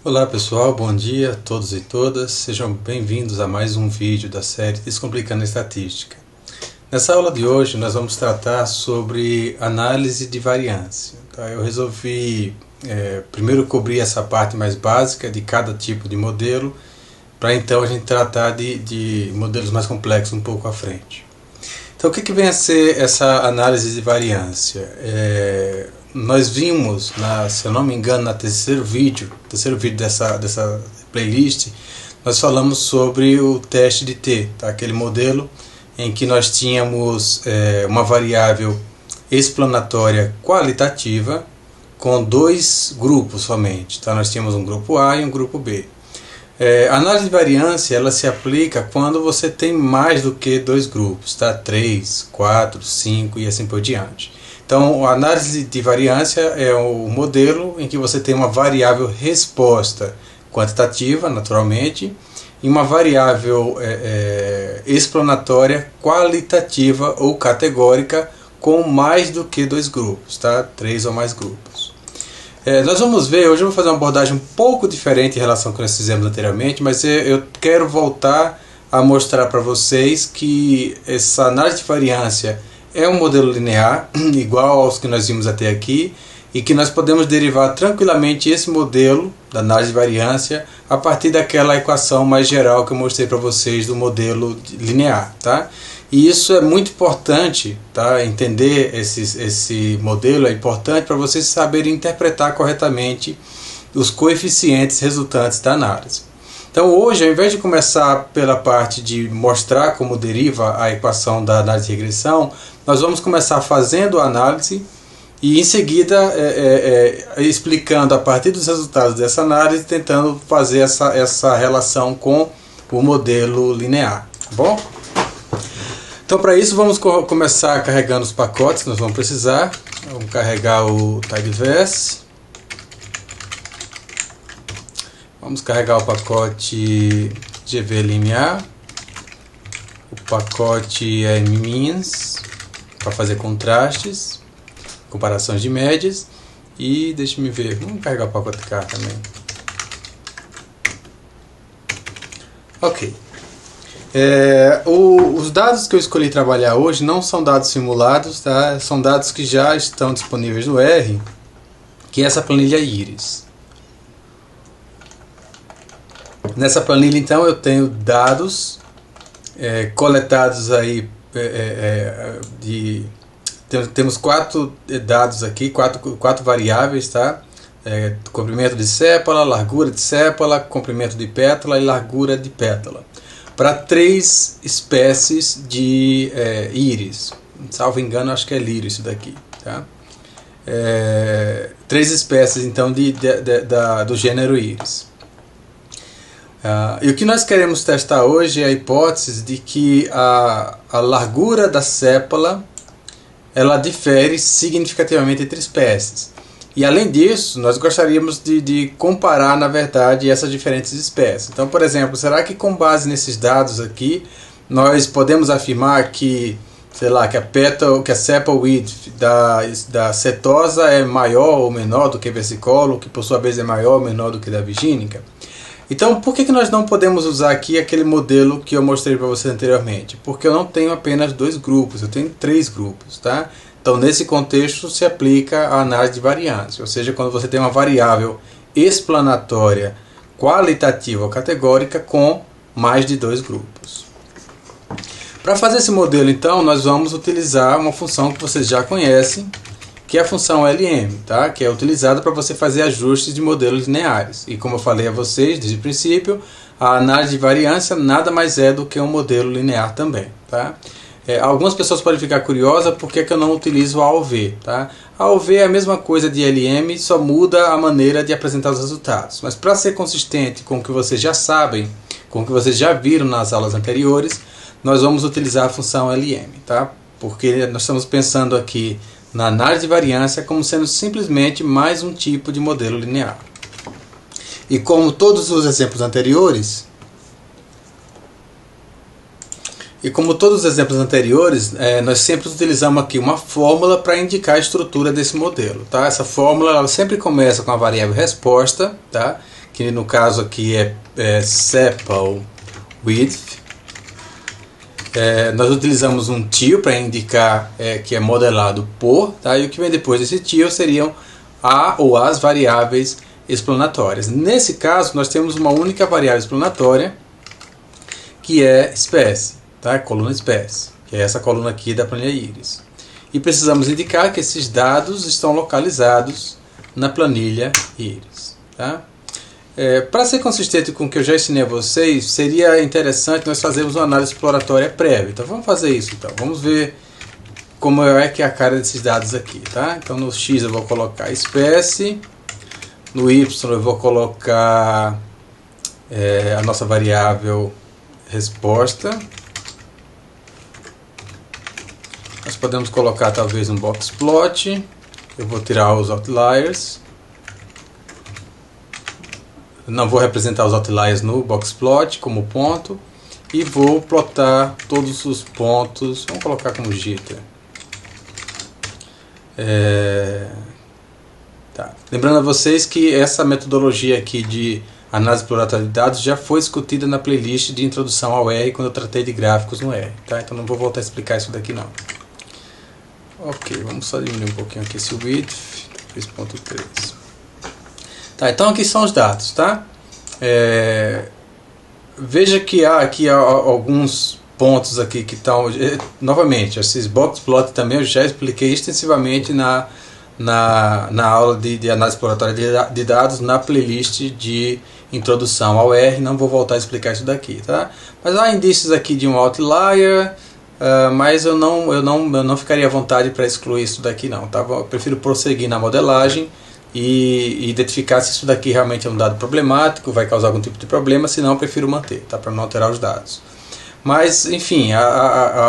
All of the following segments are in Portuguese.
Olá pessoal, bom dia a todos e todas, sejam bem-vindos a mais um vídeo da série Descomplicando a Estatística. Nessa aula de hoje nós vamos tratar sobre análise de variância. Tá? Eu resolvi primeiro cobrir essa parte mais básica de cada tipo de modelo, para então a gente tratar de modelos mais complexos um pouco à frente. Então o que vem a ser essa análise de variância? Nós vimos, se eu não me engano, no terceiro vídeo dessa playlist, nós falamos sobre o teste de T, tá? Aquele modelo em que nós tínhamos uma variável explanatória qualitativa com dois grupos somente. Tá? Nós tínhamos um grupo A e um grupo B. A análise de variância ela se aplica quando você tem mais do que dois grupos, tá? 3, 4, 5 e assim por diante. Então, a análise de variância é o modelo em que você tem uma variável resposta quantitativa, naturalmente, e uma variável explanatória qualitativa ou categórica com mais do que dois grupos, tá? 3 ou mais grupos. Nós vamos ver, hoje eu vou fazer uma abordagem um pouco diferente em relação ao que nós fizemos anteriormente, mas eu quero voltar a mostrar para vocês que essa análise de variância é um modelo linear, igual aos que nós vimos até aqui, e que nós podemos derivar tranquilamente esse modelo da análise de variância a partir daquela equação mais geral que eu mostrei para vocês do modelo linear. Tá? E isso é muito importante, tá? Entender esse modelo é importante para vocês saberem interpretar corretamente os coeficientes resultantes da análise. Então hoje, ao invés de começar pela parte de mostrar como deriva a equação da análise de regressão, nós vamos começar fazendo a análise e em seguida explicando a partir dos resultados dessa análise, tentando fazer essa relação com o modelo linear. Tá bom? Então para isso vamos começar carregando os pacotes que nós vamos precisar. Vamos carregar o tidyverse. Vamos carregar o pacote GV linear, o pacote means para fazer contrastes, comparações de médias e deixa-me ver, vamos carregar o pacote K também. Ok. Os dados que eu escolhi trabalhar hoje não são dados simulados, tá? São dados que já estão disponíveis no R, que é essa planilha IRIS. Nessa planilha então eu tenho dados coletados aí temos 4 dados aqui, quatro variáveis, tá? Comprimento de sépala, largura de sépala, comprimento de pétala e largura de pétala, para 3 espécies de íris. Salvo engano, acho que é lírio isso daqui, tá? 3 espécies então do gênero íris. E o que nós queremos testar hoje é a hipótese de que a largura da sépala ela difere significativamente entre espécies. E além disso, nós gostaríamos de comparar, na verdade, essas diferentes espécies. Então, por exemplo, será que com base nesses dados aqui, nós podemos afirmar que, sei lá, que a sepal width da setosa é maior ou menor do que a versicolor, que por sua vez é maior ou menor do que da virgínica? Então, por que nós não podemos usar aqui aquele modelo que eu mostrei para vocês anteriormente? Porque eu não tenho apenas 2 grupos, eu tenho 3 grupos, tá? Então, nesse contexto, se aplica a análise de variância, ou seja, quando você tem uma variável explanatória, qualitativa ou categórica com mais de 2 grupos. Para fazer esse modelo, então, nós vamos utilizar uma função que vocês já conhecem, que é a função LM, tá? Que é utilizada para você fazer ajustes de modelos lineares. E como eu falei a vocês desde o princípio, a análise de variância nada mais é do que um modelo linear também. Tá? Algumas pessoas podem ficar curiosas por que eu não utilizo a AOV. Tá? A AOV é a mesma coisa de LM, só muda a maneira de apresentar os resultados. Mas para ser consistente com o que vocês já sabem, com o que vocês já viram nas aulas anteriores, nós vamos utilizar a função LM. Tá? Porque nós estamos pensando aqui na análise de variância como sendo simplesmente mais um tipo de modelo linear. E como todos os exemplos anteriores, nós sempre utilizamos aqui uma fórmula para indicar a estrutura desse modelo. Tá? Essa fórmula ela sempre começa com a variável resposta, tá? que no caso aqui é sepal width. Nós utilizamos um til para indicar que é modelado por, tá? E o que vem depois desse til seriam a ou as variáveis explanatórias. Nesse caso, nós temos uma única variável explanatória, que é espécie, tá? Coluna espécie, que é essa coluna aqui da planilha Iris. E precisamos indicar que esses dados estão localizados na planilha Iris, tá? Para ser consistente com o que eu já ensinei a vocês, seria interessante nós fazermos uma análise exploratória prévia. Então vamos fazer isso. Então vamos ver como é que é a cara desses dados aqui, tá? Então no X eu vou colocar espécie, no Y eu vou colocar a nossa variável resposta. Nós podemos colocar talvez um box plot. Eu vou tirar os outliers. Não vou representar os outliers no box plot como ponto. E vou plotar todos os pontos. Vamos colocar como jitter. Tá. Lembrando a vocês que essa metodologia aqui de análise exploratória de dados já foi discutida na playlist de introdução ao R quando eu tratei de gráficos no R. Tá? Então não vou voltar a explicar isso daqui não. Ok, vamos só diminuir um pouquinho aqui esse width, 3.3. Tá, então aqui são os dados, tá? Veja que há aqui alguns pontos aqui que estão... Novamente, esses box plot também eu já expliquei extensivamente na aula de análise exploratória de dados na playlist de introdução ao R. Não vou voltar a explicar isso daqui, tá? Mas há indícios aqui de um outlier... mas eu não ficaria à vontade para excluir isso daqui não, tá? Eu prefiro prosseguir na modelagem e identificar se isso daqui realmente é um dado problemático, vai causar algum tipo de problema, senão eu prefiro manter, tá? Para não alterar os dados. Mas, enfim,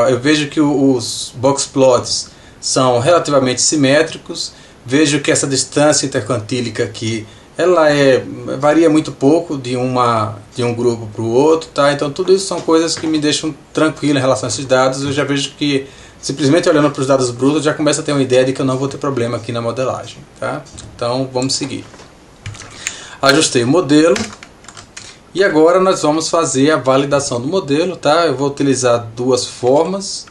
eu vejo que os box plots são relativamente simétricos, vejo que essa distância interquantílica aqui ela varia muito pouco de um grupo para o outro, tá? Então tudo isso são coisas que me deixam tranquilo em relação a esses dados. Eu já vejo que simplesmente olhando para os dados brutos eu já começo a ter uma ideia de que eu não vou ter problema aqui na modelagem, tá? Então vamos seguir. Ajustei o modelo e agora nós vamos fazer a validação do modelo, tá? Eu vou utilizar duas formas.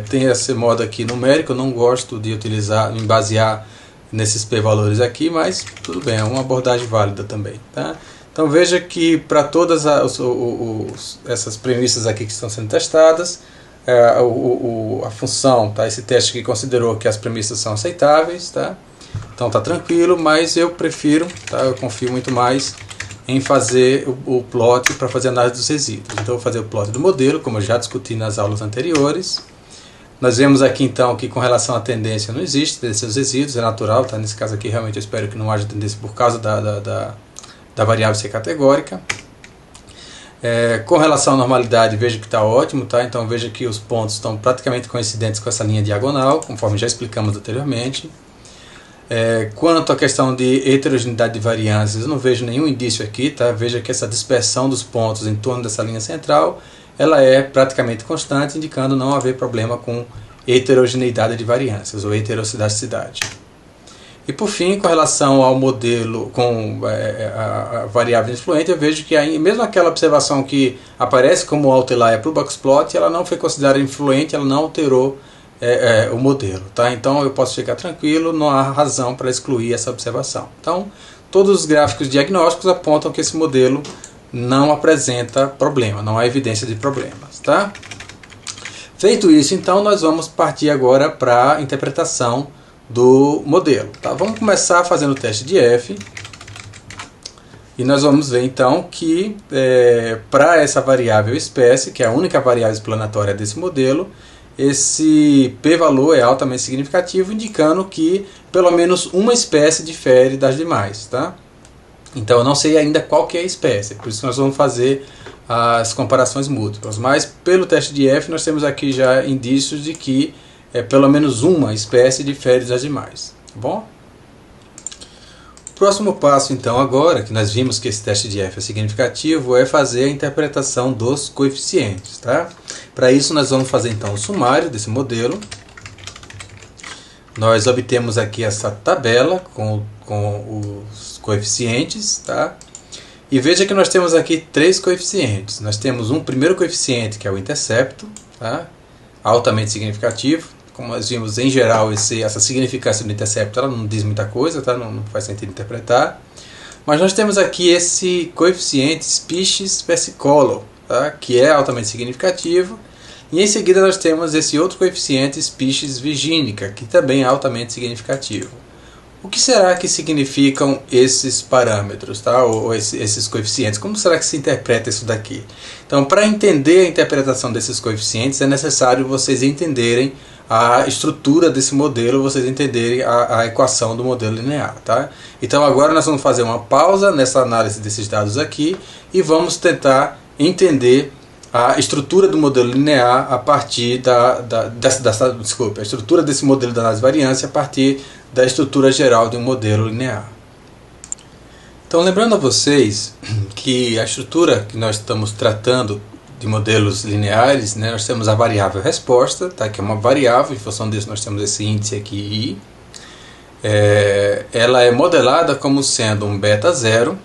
Tem esse modo aqui numérico, eu não gosto de utilizar, me basear nesses p-valores aqui, mas tudo bem, é uma abordagem válida também, tá? Então veja que para todas essas premissas aqui que estão sendo testadas, a função, tá? Esse teste aqui considerou que as premissas são aceitáveis, tá? Então tá tranquilo, mas eu prefiro, tá? Eu confio muito mais em fazer o plot para fazer análise dos resíduos. Então eu vou fazer o plot do modelo, como eu já discuti nas aulas anteriores. Nós vemos aqui então que com relação à tendência não existe tendência dos resíduos, é natural, tá? Nesse caso aqui realmente eu espero que não haja tendência por causa da variável ser categórica. Com relação à normalidade, vejo que está ótimo, tá? Então veja que os pontos estão praticamente coincidentes com essa linha diagonal, conforme já explicamos anteriormente. Quanto à questão de heterogeneidade de variâncias, eu não vejo nenhum indício aqui, tá? Veja que essa dispersão dos pontos em torno dessa linha central ela é praticamente constante, indicando não haver problema com heterogeneidade de variâncias ou heterocidacidade. E por fim, com relação ao modelo com a variável influente, eu vejo que mesmo aquela observação que aparece como outlier para o boxplot, ela não foi considerada influente, ela não alterou o modelo, tá? Então eu posso ficar tranquilo, não há razão para excluir essa observação. Então todos os gráficos diagnósticos apontam que esse modelo não apresenta problema, não há evidência de problemas, tá? Feito isso, então nós vamos partir agora para a interpretação do modelo, tá? Vamos começar fazendo o teste de F e nós vamos ver então que para essa variável espécie, que é a única variável explanatória desse modelo, esse p-valor é altamente significativo, indicando que pelo menos uma espécie difere das demais, tá? Então eu não sei ainda qual que é a espécie, por isso nós vamos fazer as comparações múltiplas. Mas pelo teste de F nós temos aqui já indícios de que pelo menos uma espécie difere das demais. Tá bom? O próximo passo então agora, que nós vimos que esse teste de F é significativo, é fazer a interpretação dos coeficientes. Tá? Para isso nós vamos fazer então o sumário desse modelo. Nós obtemos aqui essa tabela com os coeficientes, tá? E veja que nós temos aqui três coeficientes. Nós temos um primeiro coeficiente, que é o intercepto, tá? Altamente significativo. Como nós vimos, em geral, essa significância do intercepto ela não diz muita coisa, tá? Não faz sentido interpretar. Mas nós temos aqui esse coeficiente species versicolor, tá? Que é altamente significativo. E em seguida nós temos esse outro coeficiente species virgínica, que também é altamente significativo. O que será que significam esses parâmetros, tá? Ou esses coeficientes? Como será que se interpreta isso daqui? Então, para entender a interpretação desses coeficientes, é necessário vocês entenderem a estrutura desse modelo, vocês entenderem a equação do modelo linear. Tá? Então, agora nós vamos fazer uma pausa nessa análise desses dados aqui e vamos tentar entender a estrutura do modelo linear a partir a estrutura desse modelo da análise de variância a partir da estrutura geral de um modelo linear. Então, lembrando a vocês que a estrutura que nós estamos tratando de modelos lineares, né, nós temos a variável resposta, tá, que é uma variável, em função disso nós temos esse índice aqui, I. Ela é modelada como sendo um beta 0,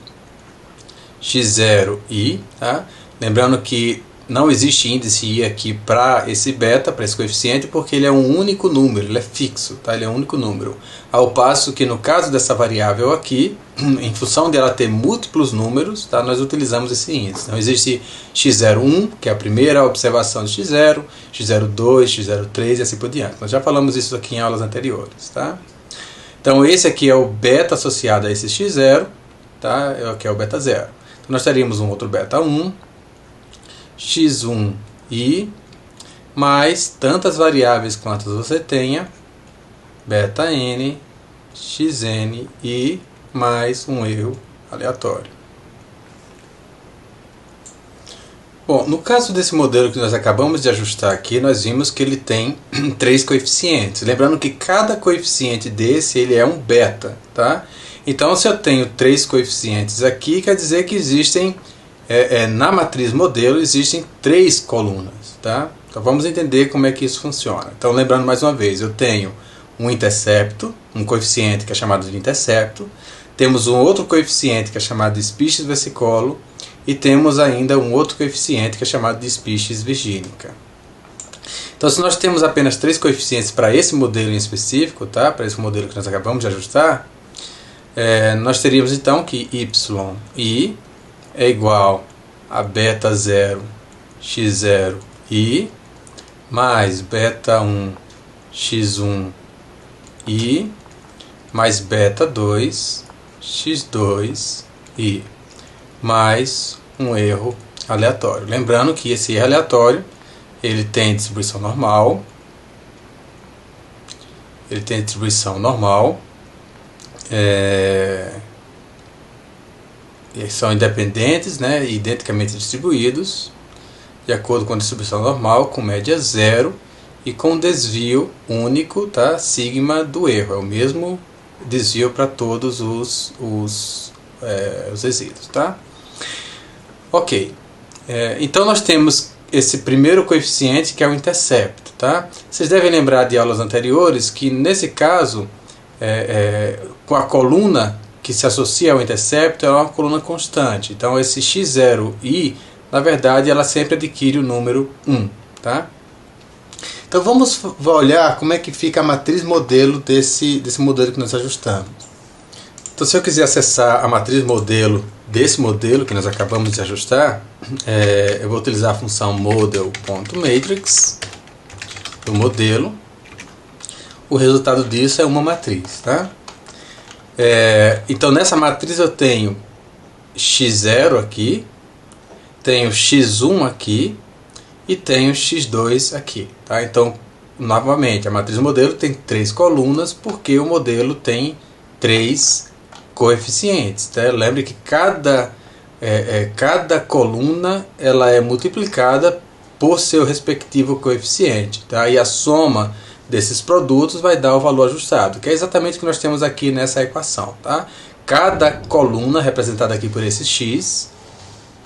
x0, I. Tá? Lembrando que não existe índice I aqui para esse beta, para esse coeficiente, porque ele é um único número, ele é fixo, tá? Ele é um único número. Ao passo que no caso dessa variável aqui, em função de ela ter múltiplos números, tá? Nós utilizamos esse índice. Então existe x01, que é a primeira observação de x0, x02, x03 e assim por diante. Nós já falamos isso aqui em aulas anteriores. Tá? Então esse aqui é o beta associado a esse x0, tá? Que é o beta 0. Então nós teríamos um outro beta 1, x1i, mais tantas variáveis quantas você tenha, beta n, xn e mais um erro aleatório. Bom, no caso desse modelo que nós acabamos de ajustar aqui, nós vimos que ele tem três coeficientes. Lembrando que cada coeficiente desse ele é um beta, tá? Então, se eu tenho três coeficientes aqui, quer dizer que existem na matriz modelo existem três colunas, tá? Então vamos entender como é que isso funciona. Então lembrando mais uma vez, eu tenho um intercepto, um coeficiente que é chamado de intercepto, temos um outro coeficiente que é chamado de species versicolor e temos ainda um outro coeficiente que é chamado de species virgínica. Então se nós temos apenas três coeficientes para esse modelo em específico, tá? Para esse modelo que nós acabamos de ajustar, nós teríamos então que yi é igual a beta 0 x0 i mais beta 1 x1 i mais beta 2 x2 i mais um erro aleatório. Lembrando que esse erro aleatório ele tem distribuição normal, eles são independentes, né, e identicamente distribuídos, de acordo com a distribuição normal, com média zero e com desvio único, tá, sigma do erro. É o mesmo desvio para todos os resíduos. Tá? Ok. Então nós temos esse primeiro coeficiente que é o intercepto. Tá? Vocês devem lembrar de aulas anteriores que nesse caso, com a coluna que se associa ao intercepto é uma coluna constante. Então esse x0i, na verdade, ela sempre adquire o número 1. Tá? Então vamos olhar como é que fica a matriz modelo desse modelo que nós ajustamos. Então se eu quiser acessar a matriz modelo desse modelo que nós acabamos de ajustar, eu vou utilizar a função model.matrix do modelo. O resultado disso é uma matriz. Tá? Então nessa matriz eu tenho x0 aqui, tenho x1 aqui e tenho x2 aqui. Tá? Então, novamente, a matriz modelo tem três colunas porque o modelo tem três coeficientes. Tá? Lembre que cada coluna ela é multiplicada por seu respectivo coeficiente. Tá? E a soma desses produtos vai dar o valor ajustado, que é exatamente o que nós temos aqui nessa equação. Tá? Cada coluna, representada aqui por esse x,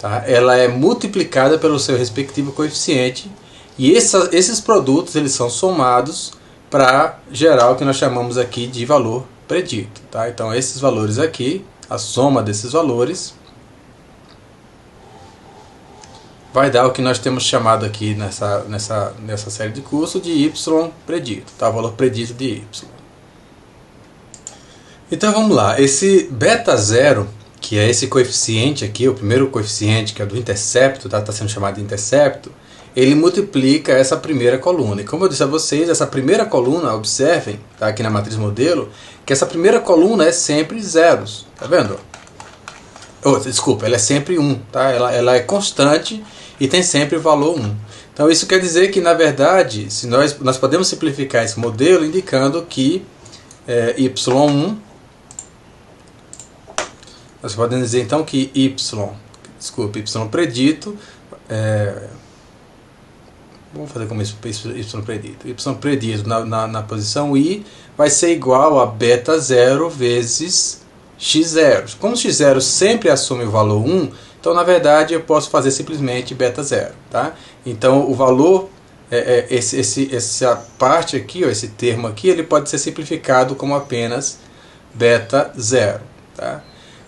tá? Ela é multiplicada pelo seu respectivo coeficiente, e esses produtos eles são somados para gerar o que nós chamamos aqui de valor predito. Tá? Então esses valores aqui, a soma desses valores, vai dar o que nós temos chamado aqui nessa série de curso de y predito, tá? O valor predito de y. Então vamos lá, esse beta zero, que é esse coeficiente aqui, o primeiro coeficiente que é do intercepto, tá sendo chamado de intercepto, ele multiplica essa primeira coluna. E como eu disse a vocês, essa primeira coluna, observem, tá, aqui na matriz modelo, que essa primeira coluna é sempre zeros, tá vendo? Desculpa, ela é sempre 1, tá? Ela é constante e tem sempre o valor 1. Então isso quer dizer que, na verdade, se nós podemos simplificar esse modelo indicando que y1, nós podemos dizer então que y predito, vamos fazer como y predito. Y predito na posição i vai ser igual a beta 0 vezes x0. Como x0 sempre assume o valor 1, então na verdade eu posso fazer simplesmente beta 0. Tá? Então o valor, essa parte aqui, ó, esse termo aqui, ele pode ser simplificado como apenas beta 0. Tá?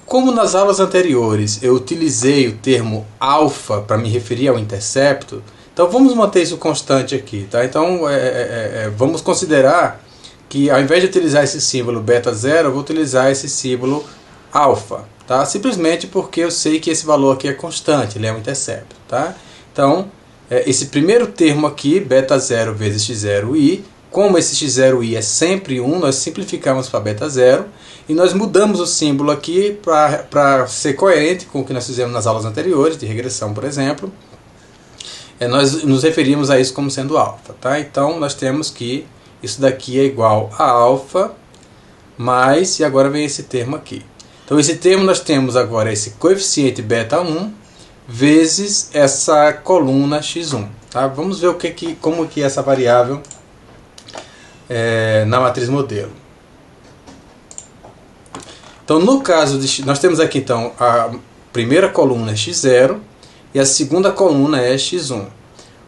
Como nas aulas anteriores eu utilizei o termo alfa para me referir ao intercepto, então vamos manter isso constante aqui. Tá? Então vamos considerar que ao invés de utilizar esse símbolo beta 0, eu vou utilizar esse símbolo alfa. Tá? Simplesmente porque eu sei que esse valor aqui é constante, ele é um intercepto. Tá? Então, esse primeiro termo aqui, beta 0 vezes x0i, como esse x0i é sempre 1, nós simplificamos para beta 0 e nós mudamos o símbolo aqui para ser coerente com o que nós fizemos nas aulas anteriores, de regressão, por exemplo. Nós nos referimos a isso como sendo alfa. Tá? Então, nós temos que isso daqui é igual a alfa, mais, e agora vem esse termo aqui. Então, esse termo nós temos agora esse coeficiente beta 1 vezes essa coluna x1. Tá? Vamos ver como que é essa variável na matriz modelo. Então, no caso de nós temos aqui então a primeira coluna é x0 e a segunda coluna é x1.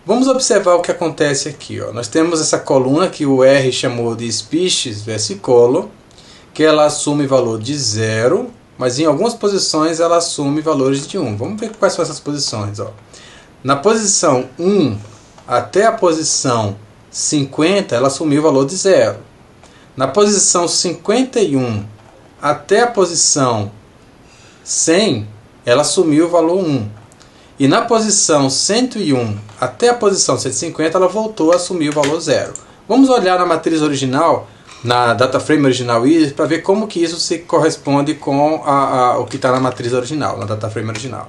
Vamos observar o que acontece aqui. Ó. Nós temos essa coluna que o R chamou de species versicolo, que ela assume valor de 0, mas em algumas posições ela assume valores de 1. Vamos ver quais são essas posições. Ó. Na posição 1 até a posição 50, ela assumiu o valor de 0. Na posição 51 até a posição 100, ela assumiu o valor 1. E na posição 101 até a posição 150, ela voltou a assumir o valor 0. Vamos olhar na matriz original, na dataframe original IRIS, para ver como que isso se corresponde com o que está na matriz original, na dataframe original.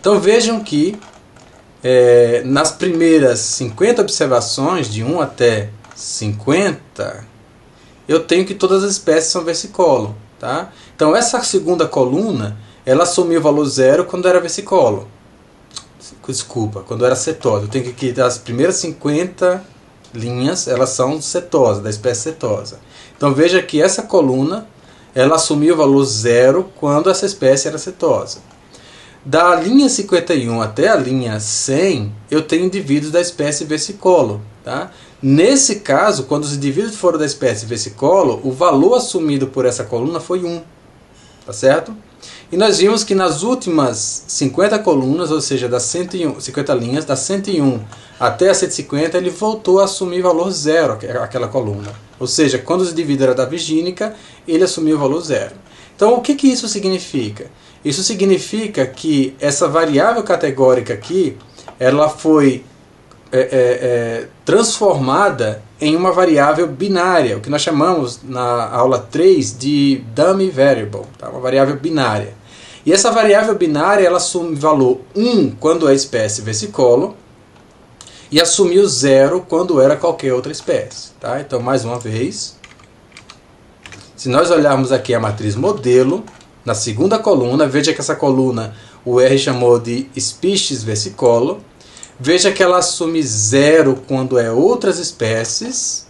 Então vejam que nas primeiras 50 observações, de 1 até 50, eu tenho que todas as espécies são versicolo. Tá? Então essa segunda coluna, ela assumiu o valor 0 quando era versicolo. Desculpa, quando era cetose. Eu tenho que as primeiras 50 linhas, elas são cetosa, da espécie cetosa. Então veja que essa coluna, ela assumiu o valor 0 quando essa espécie era cetosa. Da linha 51 até a linha 100, eu tenho indivíduos da espécie versicolo. Tá? Nesse caso, quando os indivíduos foram da espécie versicolo, o valor assumido por essa coluna foi 1. Tá certo? E nós vimos que nas últimas 50 colunas, ou seja, das 50 linhas, da 101 até a 150, ele voltou a assumir valor 0, aquela coluna. Ou seja, quando os indivíduos eram da virgínica, ele assumiu o valor 0. Então, o que isso significa? Isso significa que essa variável categórica aqui, ela foi transformada em uma variável binária, o que nós chamamos na aula 3 de dummy variable, tá? Uma variável binária. E essa variável binária, ela assume valor 1 quando é espécie versicolo e assumiu 0 quando era qualquer outra espécie. Tá? Então, mais uma vez, se nós olharmos aqui a matriz modelo, na segunda coluna, veja que essa coluna o R chamou de species versicolo. Veja que ela assume 0 quando é outras espécies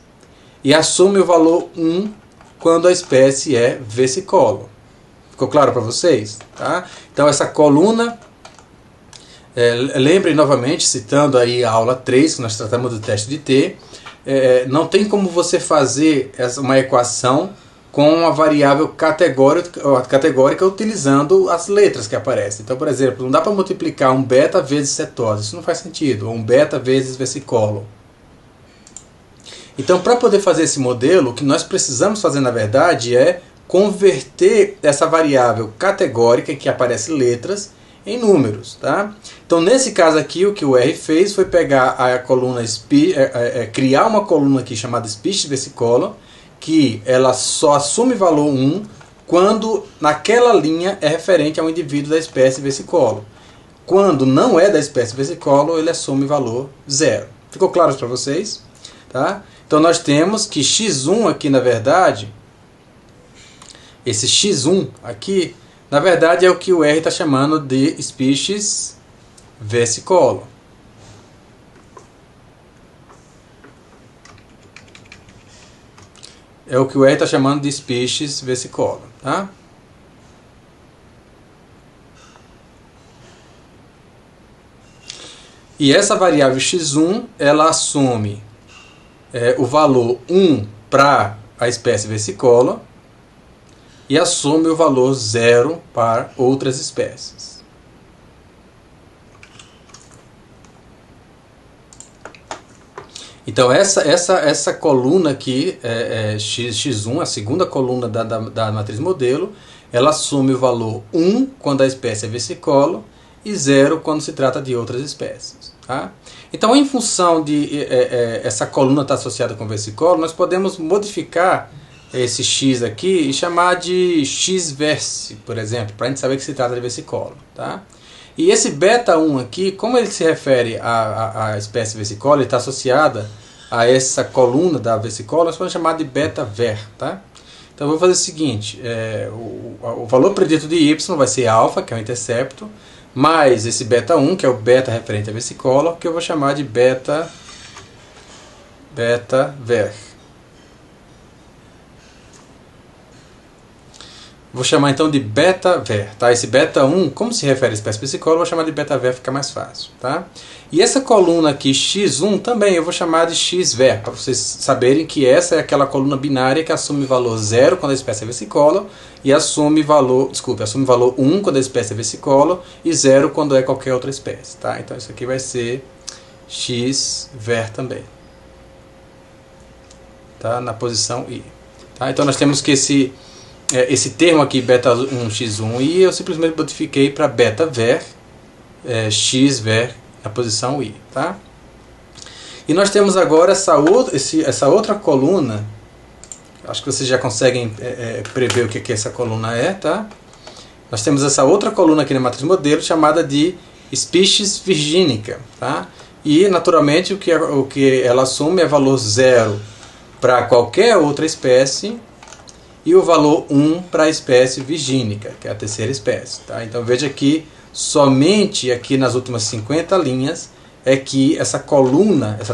e assume o valor 1 quando a espécie é versicolo. Ficou claro para vocês? Tá? Então essa coluna, lembrem novamente, citando aí a aula 3, que nós tratamos do teste de T, não tem como você fazer uma equação com a variável categórica utilizando as letras que aparecem. Então, por exemplo, não dá para multiplicar um beta vezes cetose, isso não faz sentido, ou um beta vezes versicolo. Então, para poder fazer esse modelo, o que nós precisamos fazer, na verdade, é converter essa variável categórica, que aparece letras, em números. Tá? Então, nesse caso aqui, o que o R fez foi pegar a coluna, criar uma coluna aqui chamada species versicolo, que ela só assume valor 1 quando naquela linha é referente a um indivíduo da espécie versicolo. Quando não é da espécie versicolo, ele assume valor 0. Ficou claro para vocês? Tá? Então nós temos que x1 aqui, na verdade, esse x1 aqui, na verdade é o que o R está chamando de species versicolo. É o que o R está chamando de species versicolo. Tá? E essa variável x1, ela assume o valor 1 para a espécie versicolo e assume o valor 0 para outras espécies. Então essa coluna aqui, x1, a segunda coluna da matriz modelo, ela assume o valor 1 quando a espécie é versicolo e 0 quando se trata de outras espécies. Tá? Então, em função de essa coluna estar associada com versicolo, nós podemos modificar esse x aqui e chamar de x-verse, por exemplo, para a gente saber que se trata de versicolo. Tá? E esse beta 1 aqui, como ele se refere à espécie versicolo, ele está associada a essa coluna da versicolo, nós podemos chamar de beta ver. Tá? Então eu vou fazer o seguinte, o valor predito de y vai ser alfa, que é o intercepto, mais esse beta 1, que é o beta referente à versicolo, que eu vou chamar de beta ver. Vou chamar então de beta ver, tá? Esse beta 1, como se refere à espécie versicolo, eu vou chamar de beta ver, fica mais fácil, tá? E essa coluna aqui, x1, também eu vou chamar de x-ver, para vocês saberem que essa é aquela coluna binária que assume valor 0 quando a espécie é versicolo e assume valor 1 quando a espécie é versicolo e 0 quando é qualquer outra espécie, tá? Então isso aqui vai ser x-ver também, tá? Na posição I. Tá? Então nós temos que esse termo aqui, beta 1, x1, e eu simplesmente modifiquei para beta ver, x-ver na posição I. Tá? E nós temos agora essa outra coluna, acho que vocês já conseguem prever o que essa coluna é. Tá? Nós temos essa outra coluna aqui na matriz modelo chamada de species virgínica. Tá? E naturalmente o que ela assume é valor 0 para qualquer outra espécie, e o valor 1 para a espécie virgínica, que é a terceira espécie. Tá? Então veja que somente aqui nas últimas 50 linhas é que essa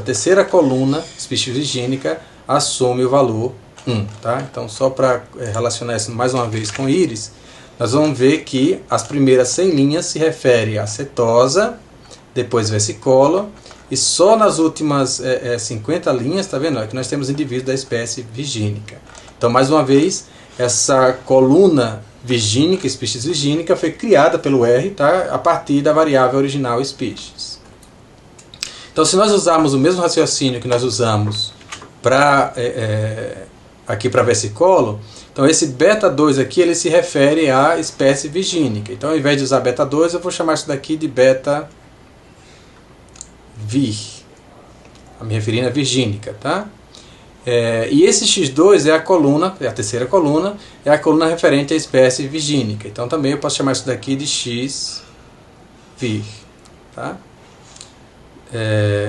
terceira coluna, species virgínica, assume o valor 1. Tá? Então só para relacionar isso mais uma vez com íris, nós vamos ver que as primeiras 100 linhas se referem à cetosa, depois versicolo, e só nas últimas 50 linhas, tá vendo? É que nós temos indivíduos da espécie virgínica. Então, mais uma vez, essa coluna virgínica, species virgínica, foi criada pelo R, tá? A partir da variável original species. Então, se nós usarmos o mesmo raciocínio que nós usamos aqui para versicolo, então esse beta 2 aqui ele se refere à espécie virgínica. Então, ao invés de usar beta 2, eu vou chamar isso daqui de beta vir, me referindo à virgínica, tá? E esse x2 é a coluna, é a terceira coluna, é a coluna referente à espécie virgínica. Então também eu posso chamar isso daqui de x vir. Tá?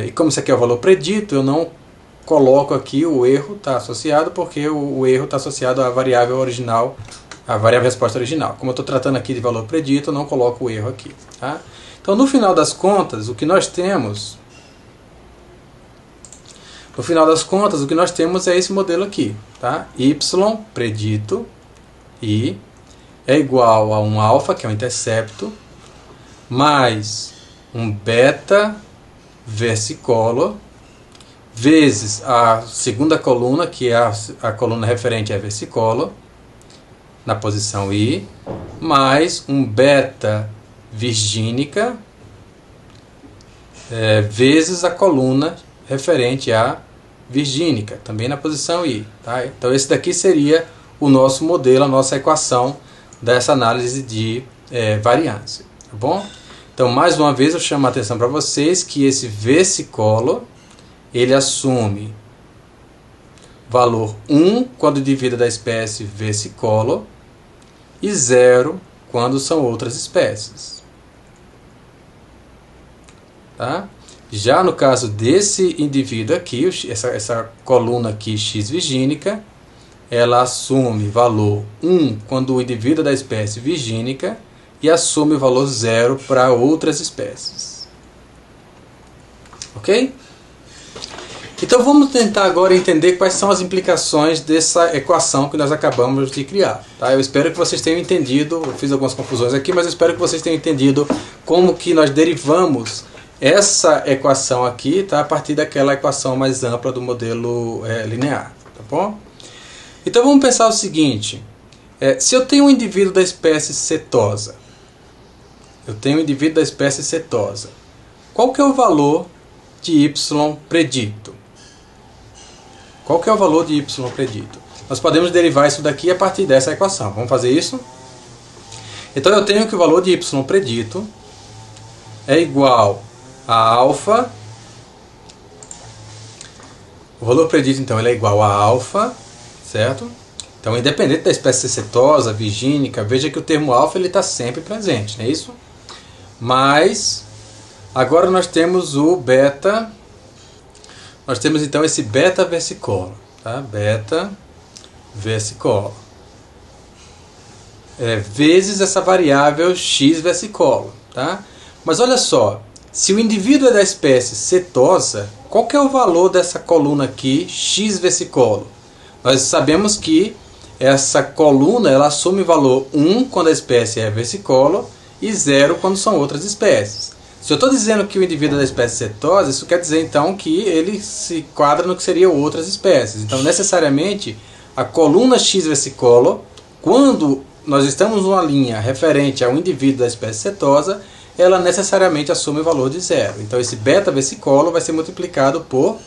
E como isso aqui é o valor predito, eu não coloco aqui o erro, está associado, porque o erro está associado à variável original, à variável resposta original. Como eu estou tratando aqui de valor predito, eu não coloco o erro aqui. Tá? Então no final das contas, o que nós temos... No final das contas, o que nós temos é esse modelo aqui. Tá? Y predito I é igual a um alfa, que é o intercepto, mais um beta versicolo, vezes a segunda coluna, que é a coluna referente à versicolo, na posição I, mais um beta virgínica, vezes a coluna referente à virgínica, também na posição I. Tá? Então esse daqui seria o nosso modelo, a nossa equação dessa análise de variância. Tá bom? Então mais uma vez eu chamo a atenção para vocês que esse versicolo ele assume valor 1 quando indivíduo da espécie versicolo e 0 quando são outras espécies. Tá? Já no caso desse indivíduo aqui, essa coluna aqui X virgínica, ela assume valor 1 quando o indivíduo é da espécie virgínica e assume o valor 0 para outras espécies. Ok? Então vamos tentar agora entender quais são as implicações dessa equação que nós acabamos de criar. Tá? Eu espero que vocês tenham entendido, eu fiz algumas confusões aqui, mas eu espero que vocês tenham entendido como que nós derivamos essa equação aqui, tá? A partir daquela equação mais ampla do modelo linear. Tá bom? Então vamos pensar o seguinte, se eu tenho um indivíduo da espécie cetosa, qual que é o valor de y predito? Qual que é o valor de y predito? Nós podemos derivar isso daqui a partir dessa equação. Vamos fazer isso? Então eu tenho que o valor de y predito é igual a alfa. O valor predito então ele é igual a alfa, certo? Então independente da espécie ser cetosa, virgínica, veja que o termo alfa ele está sempre presente, não é isso? Mas agora nós temos o beta. Nós temos então esse beta versicolo, tá? Beta versicolo. Vezes essa variável x versicolo, tá? Mas olha só, se o indivíduo é da espécie cetosa, qual que é o valor dessa coluna aqui, x versicolo? Nós sabemos que essa coluna ela assume valor 1 quando a espécie é versicolo e 0 quando são outras espécies. Se eu estou dizendo que o indivíduo é da espécie cetosa, isso quer dizer então que ele se enquadra no que seriam outras espécies. Então necessariamente a coluna x versicolo, quando nós estamos numa linha referente a um indivíduo da espécie cetosa, ela necessariamente assume o valor de 0. Então esse beta versicolo vai ser multiplicado por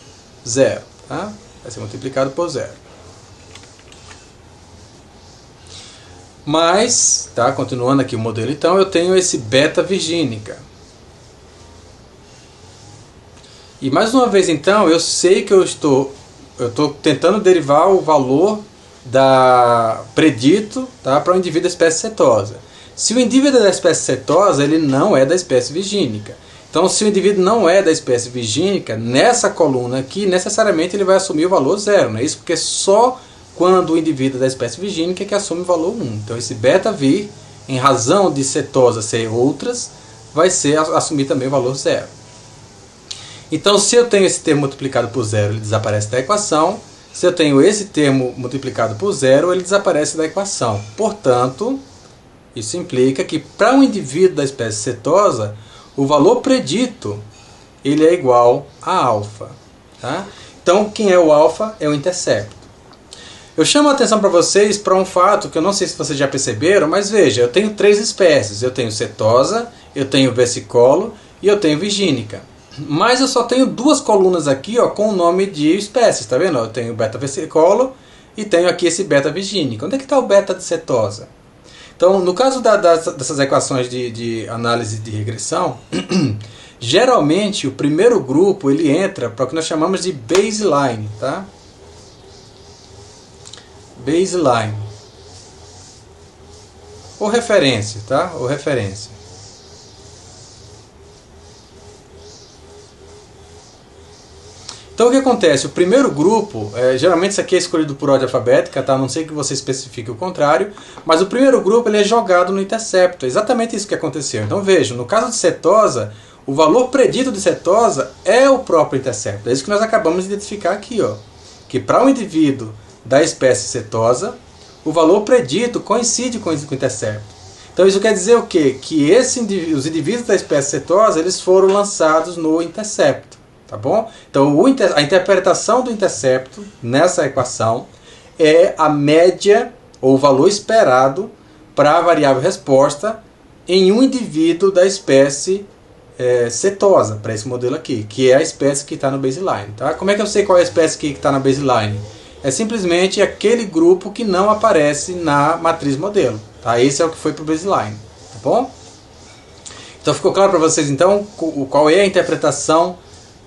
0. Tá? Vai ser multiplicado por 0. Mas, tá, continuando aqui o modelo, então eu tenho esse beta virgínica. E mais uma vez então, eu sei que eu estou tentando derivar o valor da predito, tá, para o indivíduo da espécie cetosa. Se o indivíduo é da espécie cetosa, ele não é da espécie virgínica. Então, se o indivíduo não é da espécie virgínica, nessa coluna aqui, necessariamente ele vai assumir o valor 0, não é isso? Porque só quando o indivíduo é da espécie virgínica é que assume o valor 1. Então, esse beta vir, em razão de cetosa ser outras, vai assumir também o valor 0. Então, se eu tenho esse termo multiplicado por 0, ele desaparece da equação. Se eu tenho esse termo multiplicado por 0, ele desaparece da equação. Portanto, isso implica que para um indivíduo da espécie cetosa, o valor predito ele é igual a alfa. Tá? Então, quem é o alfa? É o intercepto. Eu chamo a atenção para vocês para um fato que eu não sei se vocês já perceberam, mas veja, eu tenho 3 espécies. Eu tenho cetosa, eu tenho versicolo e eu tenho virgínica. Mas eu só tenho 2 colunas aqui, ó, com o nome de espécies, tá vendo? Eu tenho beta versicolo e tenho aqui esse beta virgínica. Onde é que está o beta de cetosa? Então, no caso dessas equações de análise de regressão, geralmente o primeiro grupo ele entra para o que nós chamamos de baseline, tá? Baseline. Ou referência, tá? Ou referência. Então o que acontece? O primeiro grupo, geralmente isso aqui é escolhido por ordem alfabética, tá? A não sei que você especifique o contrário, mas o primeiro grupo ele é jogado no intercepto. É exatamente isso que aconteceu. Então vejam, no caso de cetosa, o valor predito de cetosa é o próprio intercepto. É isso que nós acabamos de identificar aqui, ó. Que para um indivíduo da espécie cetosa, o valor predito coincide com o intercepto. Então isso quer dizer o quê? Que os indivíduos da espécie cetosa eles foram lançados no intercepto. tá bom? Então a interpretação do intercepto nessa equação é a média ou o valor esperado para a variável resposta em um indivíduo da espécie setosa, para esse modelo aqui, que é a espécie que está no baseline. Tá? Como é que eu sei qual é a espécie que está na baseline? É simplesmente aquele grupo que não aparece na matriz modelo. Tá? Esse é o que foi para o baseline. Tá bom? Então ficou claro para vocês então qual é a interpretação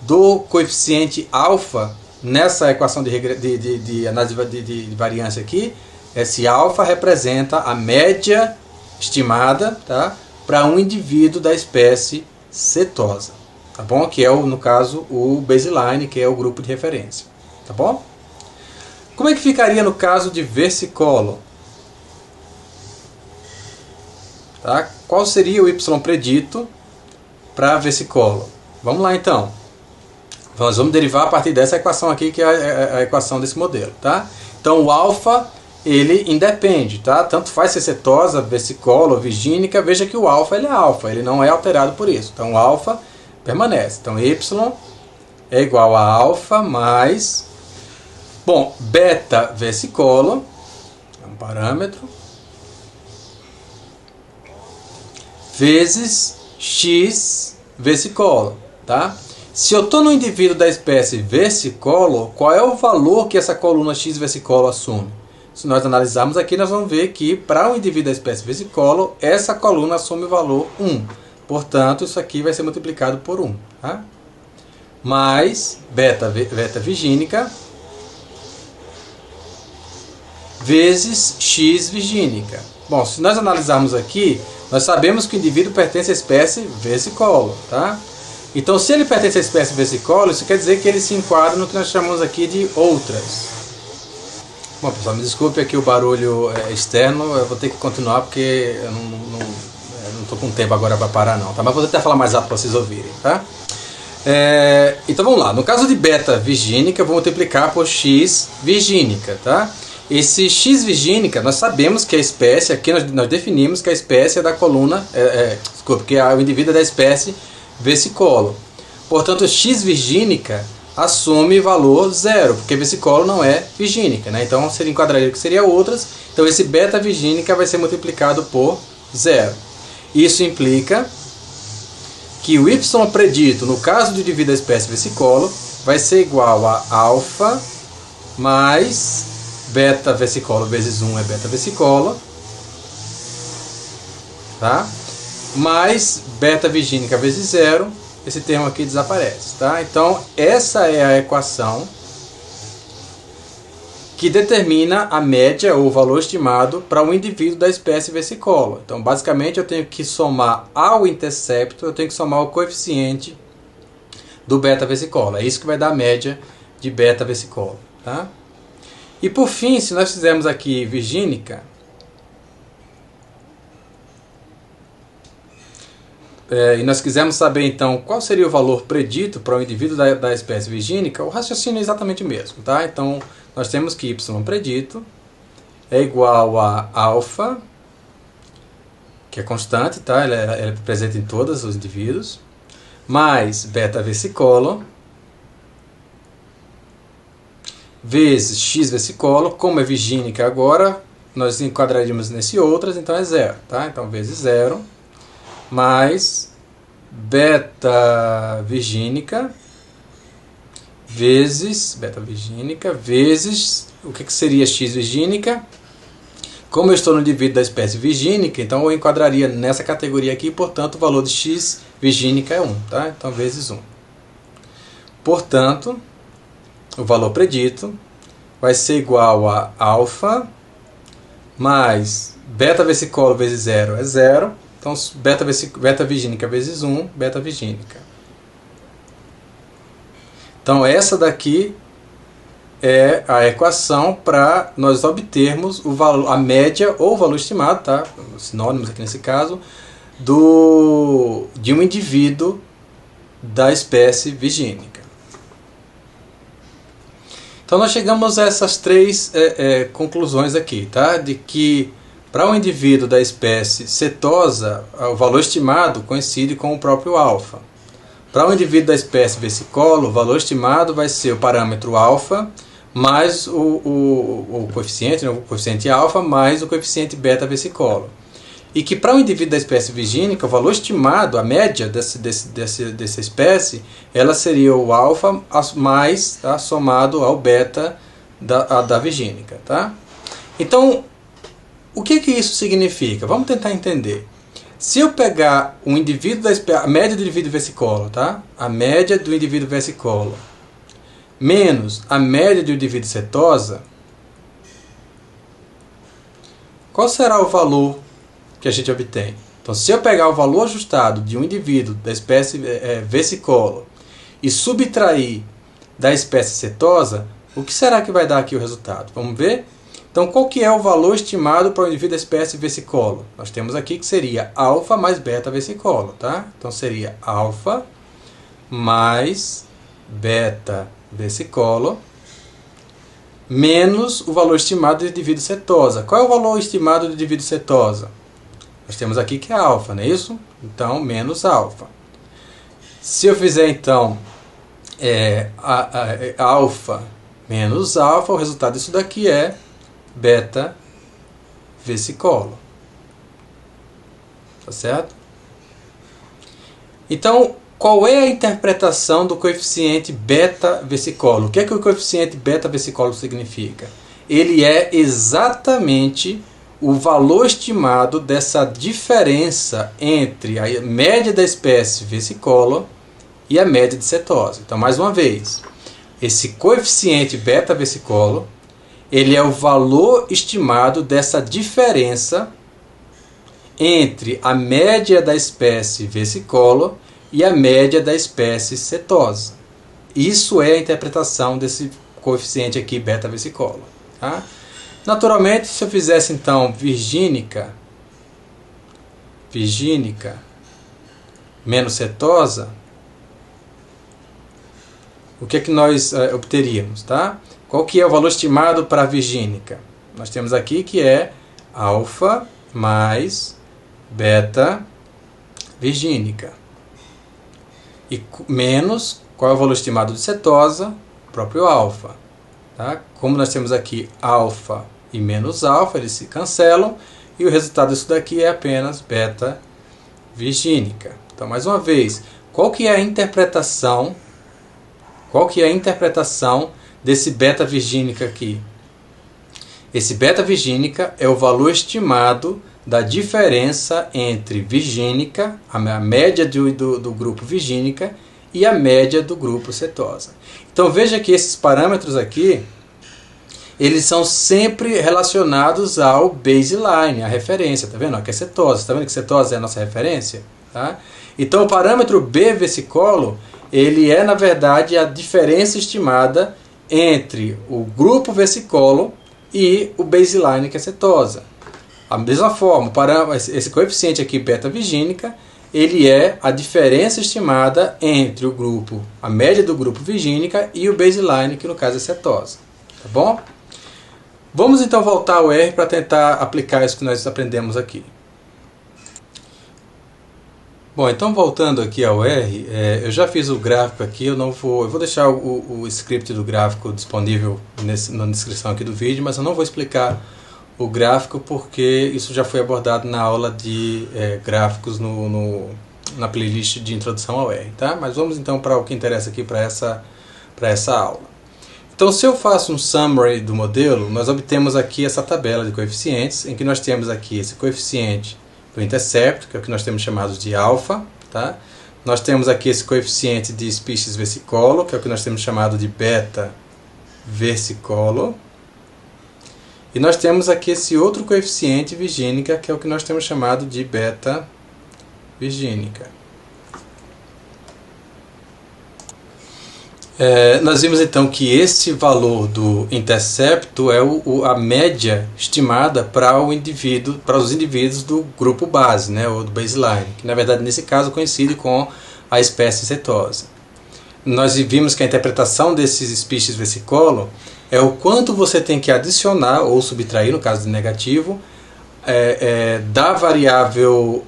do coeficiente alfa nessa equação de análise de variância aqui? Esse alfa representa a média estimada, tá, para um indivíduo da espécie setosa, tá bom? Que é, no caso, o baseline, que é o grupo de referência, tá bom? Como é que ficaria no caso de versicolo? Tá? Qual seria o y predito para versicolo? Vamos lá então. Nós vamos derivar a partir dessa equação aqui, que é a equação desse modelo, tá? Então o alfa, ele independe, tá? Tanto faz ser setosa, versicolo, virgínica, veja que o alfa ele é alfa, ele não é alterado por isso. Então o alfa permanece. Então y é igual a alfa mais, bom, beta versicolo, é um parâmetro, vezes x versicolo, tá? Se eu estou no indivíduo da espécie versicolo, qual é o valor que essa coluna x versicolo assume? Se nós analisarmos aqui, nós vamos ver que para um indivíduo da espécie versicolo, essa coluna assume o valor 1. Portanto, isso aqui vai ser multiplicado por 1. Tá? Mais beta virgínica vezes x virgínica. Bom, se nós analisarmos aqui, nós sabemos que o indivíduo pertence à espécie versicolo. Tá? Então, se ele pertence à espécie versicolo, isso quer dizer que ele se enquadra no que nós chamamos aqui de outras. Bom, pessoal, me desculpe aqui o barulho externo, eu vou ter que continuar porque eu não estou com tempo agora para parar não, tá? Mas vou até falar mais alto para vocês ouvirem, tá? Então vamos lá, no caso de beta virgínica, eu vou multiplicar por x virgínica, tá? Esse x virgínica, nós sabemos que a espécie, aqui nós definimos que a espécie é da coluna, desculpe, que é o indivíduo da espécie versicolo. Portanto, x virgínica assume valor 0, porque versicolo não é virgínica, né? Então seria enquadraria que seria outras. Então esse beta virgínica vai ser multiplicado por 0. Isso implica que o y predito, no caso do indivíduo da espécie versicolo, vai ser igual a alfa mais beta versicolo vezes 1 é beta versicolo, tá? Mais beta virgínica vezes 0. Esse termo aqui desaparece, tá? Então, essa é a equação que determina a média ou o valor estimado para um indivíduo da espécie versicolo. Então, basicamente, eu tenho que somar ao intercepto, eu tenho que somar o coeficiente do beta versicolo. É isso que vai dar a média de beta versicolo, tá? E por fim, se nós fizermos aqui virgínica, e nós quisermos saber então qual seria o valor predito para o indivíduo da espécie virgínica, o raciocínio é exatamente o mesmo, tá? Então nós temos que y predito é igual a alfa, que é constante, tá? Ele é presente em todos os indivíduos, mais beta versicolo vezes x versicolo. Como é virgínica agora, nós enquadraríamos nesse outras, então é 0, tá? Então vezes 0 mais beta virgínica vezes o que seria x virgínica? Como eu estou no indivíduo da espécie virgínica, então eu enquadraria nessa categoria aqui, portanto o valor de x virgínica é 1, tá? Então vezes 1. Portanto, o valor predito vai ser igual a alfa mais beta versicolo vezes 0 é 0. Então, beta virgínica vezes 1, beta virgínica. Então, essa daqui é a equação para nós obtermos o valor, a média ou o valor estimado, tá? Sinônimos aqui nesse caso, de um indivíduo da espécie virgínica. Então, nós chegamos a essas três conclusões aqui, tá? De que para um indivíduo da espécie setosa, o valor estimado coincide com o próprio alfa. Para o indivíduo da espécie versicolo, o valor estimado vai ser o parâmetro alfa mais o coeficiente, né, o coeficiente alfa mais o coeficiente beta versicolo. E que para o indivíduo da espécie virgínica, o valor estimado, a média dessa espécie, ela seria o alfa mais, tá, somado ao beta da virgínica. Tá? Então, o que isso significa? Vamos tentar entender. Se eu pegar um indivíduo a média do indivíduo versicolo, tá? A média do indivíduo versicolo, menos a média do indivíduo setosa, qual será o valor que a gente obtém? Então, se eu pegar o valor ajustado de um indivíduo da espécie versicolo e subtrair da espécie setosa, o que será que vai dar aqui o resultado? Vamos ver? Então, qual que é o valor estimado para o indivíduo da espécie versicolo? Nós temos aqui que seria alfa mais beta versicolo, tá? Então, seria alfa mais beta versicolo menos o valor estimado do indivíduo setosa. Qual é o valor estimado do indivíduo setosa? Nós temos aqui que é alfa, não é isso? Então, menos alfa. Se eu fizer, então, alfa menos alfa, o resultado disso daqui é beta versicolo. Tá certo? Então, qual é a interpretação do coeficiente beta versicolo? O que é que o coeficiente beta versicolo significa? Ele é exatamente o valor estimado dessa diferença entre a média da espécie versicolo e a média de cetose. Então, mais uma vez, esse coeficiente beta versicolo, ele é o valor estimado dessa diferença entre a média da espécie versicolo e a média da espécie cetosa. Isso é a interpretação desse coeficiente aqui, beta versicolo. Tá? Naturalmente, se eu fizesse então virgínica menos cetosa, o que é que nós obteríamos? Tá? Qual que é o valor estimado para a virgínica? Nós temos aqui que é alfa mais beta virgínica. E menos, qual é o valor estimado de cetosa? O próprio alfa. Tá? Como nós temos aqui alfa e menos alfa, eles se cancelam. E o resultado disso daqui é apenas beta virgínica. Então, mais uma vez, qual que é a interpretação? Qual que é a interpretação desse beta virgínica aqui? Esse beta virgínica é o valor estimado da diferença entre virgínica, a média do grupo virgínica, e a média do grupo cetosa. Então veja que esses parâmetros aqui, eles são sempre relacionados ao baseline, a referência, tá vendo? Aqui é cetose, tá vendo que cetose é a nossa referência? Tá? Então o parâmetro B versicolo, ele é na verdade a diferença estimada entre o grupo versicolo e o baseline, que é cetosa. A mesma forma, esse coeficiente aqui, beta virgínica, ele é a diferença estimada entre o grupo, a média do grupo virgínica e o baseline, que no caso é cetosa. Tá bom? Vamos então voltar ao R para tentar aplicar isso que nós aprendemos aqui. Bom, então voltando aqui ao R, eu já fiz o gráfico aqui, eu vou deixar o script do gráfico disponível na descrição aqui do vídeo, mas eu não vou explicar o gráfico porque isso já foi abordado na aula de gráficos na playlist de introdução ao R, tá? Mas vamos então para o que interessa aqui para essa aula. Então, se eu faço um summary do modelo, nós obtemos aqui essa tabela de coeficientes, em que nós temos aqui esse coeficiente do intercepto, que é o que nós temos chamado de alfa, tá? Nós temos aqui esse coeficiente de species versicolo, que é o que nós temos chamado de beta versicolo. E nós temos aqui esse outro coeficiente virgínica, que é o que nós temos chamado de beta virgínica. Nós vimos então que esse valor do intercepto é a média estimada para os indivíduos do grupo base, né, ou do baseline, que na verdade nesse caso coincide com a espécie cetosa. Nós vimos que a interpretação desses species versicolo é o quanto você tem que adicionar ou subtrair, no caso de negativo, da variável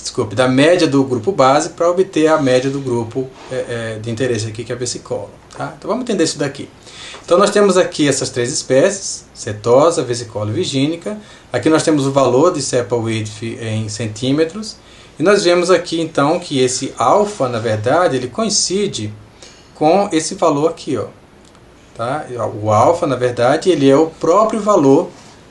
desculpe, da média do grupo base para obter a média do grupo de interesse aqui, que é a vesicolo. Tá? Então vamos entender isso daqui. Então nós temos aqui essas três espécies, setosa, vesicolo e virgínica. Aqui nós temos o valor de sepal width em centímetros. E nós vemos aqui então que esse alfa, na verdade, ele coincide com esse valor aqui, ó. Tá? O alfa, na verdade, ele é o próprio valor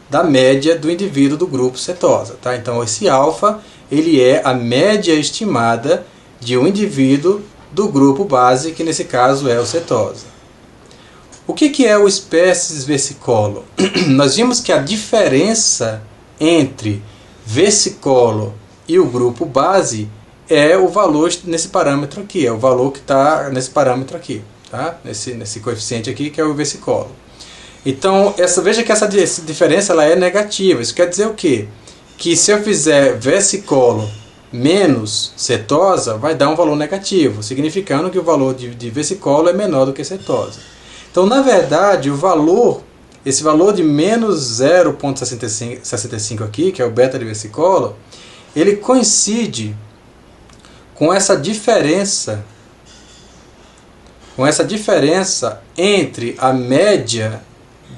da média do indivíduo do grupo cetosa. Tá? Então esse alfa, ele é a média estimada de um indivíduo do grupo base, que nesse caso é o cetosa. O que é o espécies vesicolo? Nós vimos que a diferença entre vesicolo e o grupo base é o valor nesse parâmetro aqui, é o valor que está nesse parâmetro aqui, tá? nesse coeficiente aqui, que é o vesicolo. Então, veja que essa diferença ela é negativa. Isso quer dizer o quê? Que se eu fizer vesicolo menos cetosa, vai dar um valor negativo, significando que o valor de vesicolo é menor do que cetosa. Então, na verdade, esse valor de menos 0,65 aqui, que é o beta de vesicolo, ele coincide com essa diferença entre a média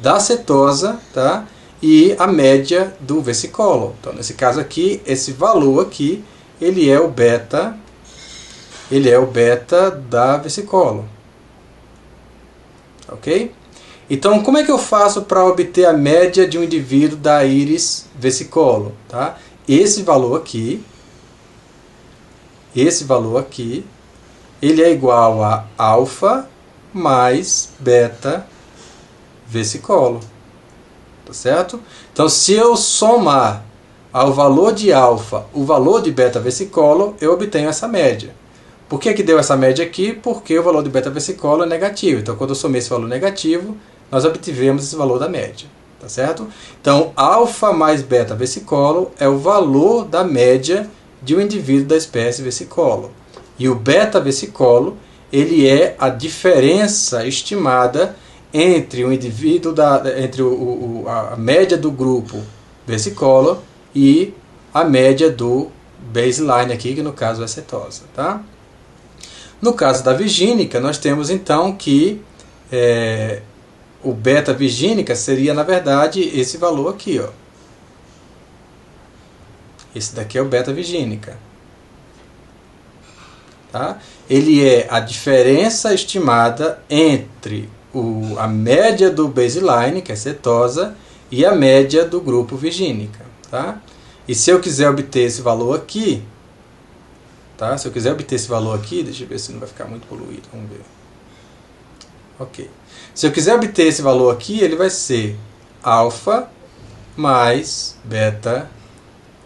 da cetosa, tá, e a média do vesicolo. Então, nesse caso aqui, esse valor aqui, ele é o beta da vesicolo. Ok? Então, como é que eu faço para obter a média de um indivíduo da íris vesicolo? Tá? Esse valor aqui, ele é igual a alfa mais beta vesicolo. Tá certo? Então, se eu somar ao valor de alfa o valor de beta vesicolo, eu obtenho essa média. Por que deu essa média aqui? Porque o valor de beta vesicolo é negativo. Então, quando eu somei esse valor negativo, nós obtivemos esse valor da média. Tá certo? Então, alfa mais beta vesicolo é o valor da média de um indivíduo da espécie vesicolo. E o beta vesicolo, ele é a diferença estimada entre o indivíduo a média do grupo vesicolo e a média do baseline aqui, que no caso é cetosa. Tá? No caso da virgínica, nós temos então que o beta virgínica seria, na verdade, esse valor aqui. Ó. Esse daqui é o beta virgínica. Tá? Ele é a diferença estimada entre a média do baseline, que é cetosa, e a média do grupo virgínica. Tá? E se eu quiser obter esse valor aqui, tá? Se eu quiser obter esse valor aqui, deixa eu ver se não vai ficar muito poluído, vamos ver. Ok. Se eu quiser obter esse valor aqui, ele vai ser alfa mais beta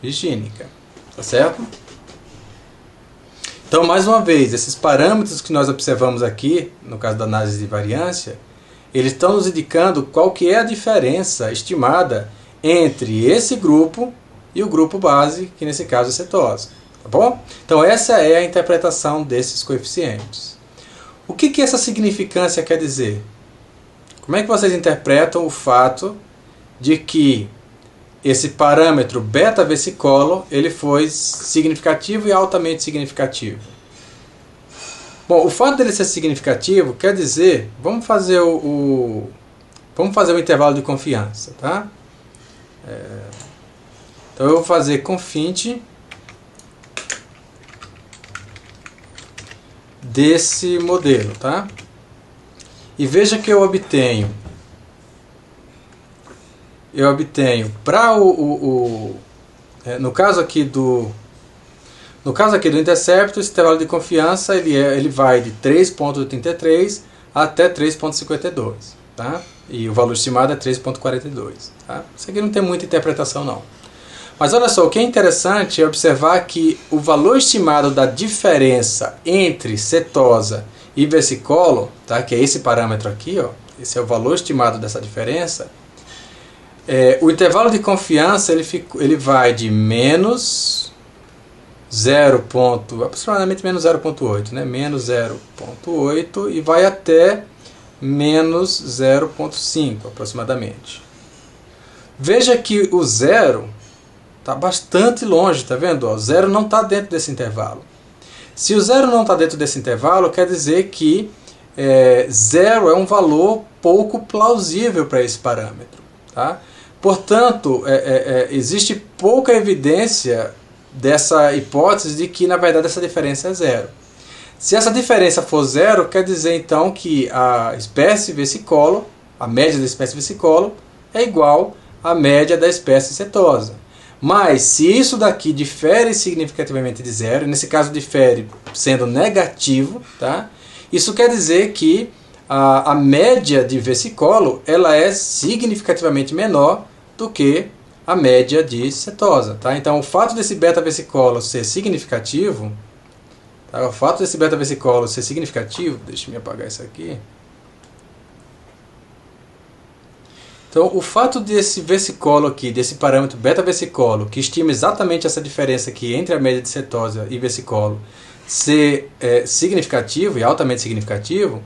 virgínica. Tá certo? Então, mais uma vez, esses parâmetros que nós observamos aqui, no caso da análise de variância, eles estão nos indicando qual que é a diferença estimada entre esse grupo e o grupo base, que nesse caso é cetosa. Tá bom? Então, essa é a interpretação desses coeficientes. O que essa significância quer dizer? Como é que vocês interpretam o fato de que esse parâmetro beta vesicolo ele foi significativo e altamente significativo? Bom, o fato dele ser significativo quer dizer, vamos fazer o intervalo de confiança, tá? Então eu vou fazer confint desse modelo, tá? E veja que eu obtenho para no caso aqui do Intercept, esse intervalo de confiança ele vai de 3.83 até 3.52, tá? E o valor estimado é 3.42, tá? Isso aqui não tem muita interpretação não. Mas olha só, o que é interessante é observar que o valor estimado da diferença entre cetosa e vesicolo, tá? Que é esse parâmetro aqui, ó, esse é o valor estimado dessa diferença. O intervalo de confiança ele vai de menos aproximadamente menos 0,8, né? Menos 0,8 e vai até menos 0,5 aproximadamente. Veja que o zero Está bastante longe, tá vendo? O zero não está dentro desse intervalo. Se o zero não está dentro desse intervalo, quer dizer que zero é um valor pouco plausível para esse parâmetro. Tá? Portanto, existe pouca evidência dessa hipótese de que, na verdade, essa diferença é zero. Se essa diferença for zero, quer dizer, então, que a espécie versicolor, a média da espécie versicolor, é igual à média da espécie setosa. Mas, se isso daqui difere significativamente de zero, nesse caso difere sendo negativo, tá? Isso quer dizer que a média de versicolor ela é significativamente menor do que a média de setosa. Tá? Então, o fato desse beta-versicolor ser significativo, tá? O fato desse beta-versicolor ser significativo, deixa eu apagar isso aqui. Então, o fato desse versicolor aqui, desse parâmetro beta-versicolor, que estima exatamente essa diferença aqui entre a média de setosa e versicolor, ser significativo e altamente significativo,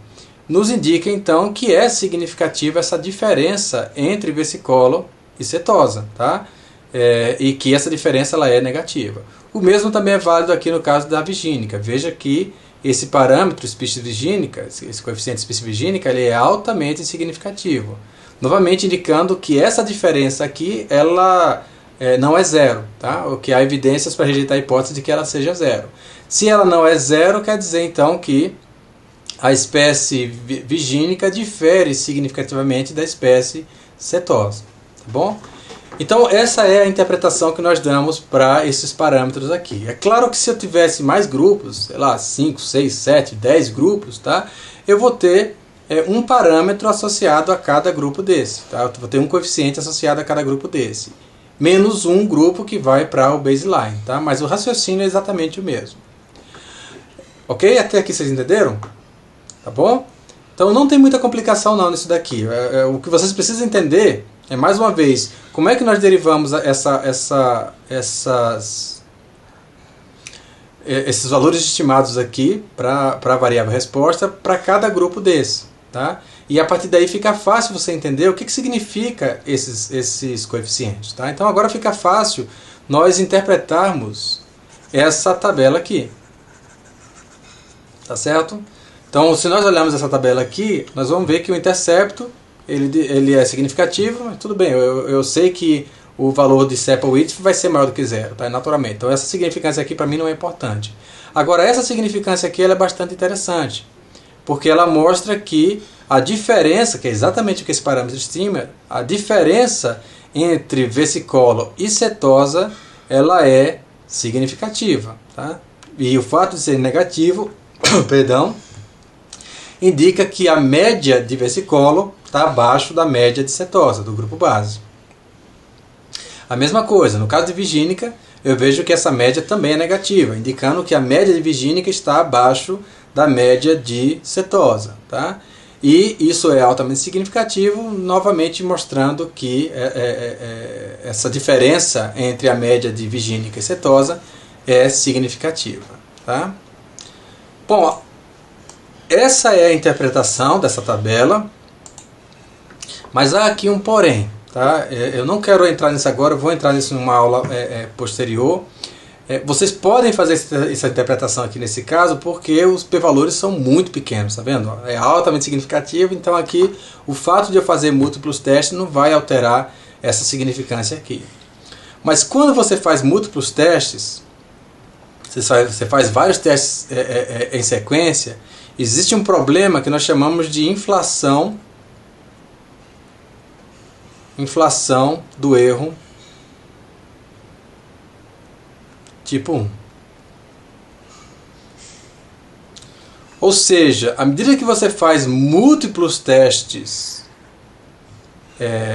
nos indica então que é significativa essa diferença entre versicolor e setosa, tá? E que essa diferença ela é negativa. O mesmo também é válido aqui no caso da vigínica. Veja que esse parâmetro espécie vigínica, esse coeficiente espécie vigínica, ele é altamente significativo. Novamente indicando que essa diferença aqui ela não é zero, tá? O que há evidências para rejeitar a hipótese de que ela seja zero. Se ela não é zero, quer dizer então que a espécie vigínica difere significativamente da espécie setosa, tá bom? Então essa é a interpretação que nós damos para esses parâmetros aqui. É claro que se eu tivesse mais grupos, sei lá, 5, 6, 7, 10 grupos, tá? Eu vou ter um parâmetro associado a cada grupo desse, tá? Eu vou ter um coeficiente associado a cada grupo desse, menos um grupo que vai para o baseline, tá? Mas o raciocínio é exatamente o mesmo. Ok? Até aqui vocês entenderam? Tá bom? Então não tem muita complicação não nisso daqui. O que vocês precisam entender é, mais uma vez, como é que nós derivamos esses valores estimados aqui para a variável resposta para cada grupo desse. Tá? E a partir daí fica fácil você entender o que significa esses coeficientes. Tá? Então agora fica fácil nós interpretarmos essa tabela aqui. Tá certo? Então, se nós olharmos essa tabela aqui, nós vamos ver que o intercepto ele é significativo, mas tudo bem, eu sei que o valor de sample width vai ser maior do que zero, tá? Naturalmente. Então, essa significância aqui para mim não é importante. Agora, essa significância aqui ela é bastante interessante, porque ela mostra que a diferença, que é exatamente o que esse parâmetro estima, a diferença entre versicolor e setosa, ela é significativa, tá? E o fato de ser negativo, perdão, indica que a média de versicolor está abaixo da média de setosa, do grupo base. A mesma coisa, no caso de vigínica, eu vejo que essa média também é negativa, indicando que a média de vigínica está abaixo da média de setosa. Tá? E isso é altamente significativo, novamente mostrando que essa diferença entre a média de vigínica e setosa é significativa. Tá? Bom, essa é a interpretação dessa tabela, mas há aqui um porém. Tá? Eu não quero entrar nisso agora, eu vou entrar nisso em uma aula posterior. Vocês podem fazer essa interpretação aqui nesse caso, porque os p-valores são muito pequenos, tá vendo? É altamente significativo, então aqui o fato de eu fazer múltiplos testes não vai alterar essa significância aqui. Mas quando você faz múltiplos testes, você faz vários testes em sequência, existe um problema que nós chamamos de inflação do erro tipo 1. Ou seja, à medida que você faz múltiplos testes